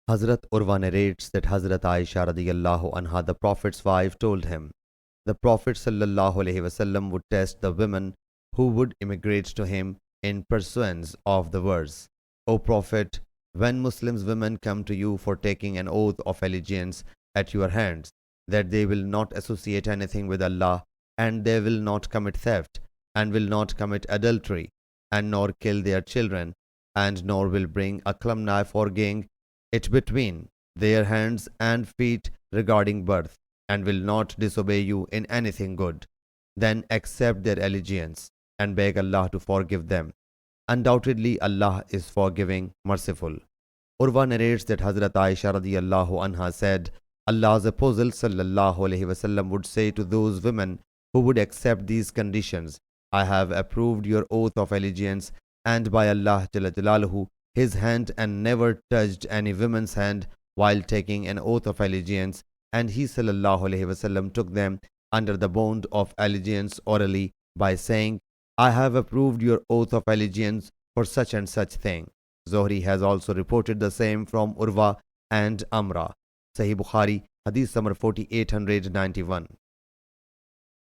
Hazrat Urwa narrates that Hazrat Aisha radiyallahu anha, the Prophet's wife, told him, the Prophet sallallahu alaihi wasallam would test the women who would immigrate to him in pursuance of the verse, O Prophet, when Muslims women come to you for taking an oath of allegiance at your hands, that they will not associate anything with Allah, and they will not commit theft, and will not commit adultery, and nor kill their children, and nor will bring a club knife or gang it between their hands and feet regarding birth, and will not disobey you in anything good, then accept their allegiance and beg Allah to forgive them. Undoubtedly, Allah is forgiving, merciful. Urwa narrates that Hazrat Aisha radiyallahu anha said, Allah's Apostle sallallahu alaihi wasallam would say to those women who would accept these conditions, I have approved your oath of allegiance, and by Allah Jalla Jalaluhu, His hand, and never touched any woman's hand while taking an oath of allegiance, and he sallallahu alaihi wasallam took them under the bond of allegiance orally by saying, I have approved your oath of allegiance for such and such thing. Zuhri has also reported the same from Urwa and Amra. Sahih Bukhari, Hadith number 4891.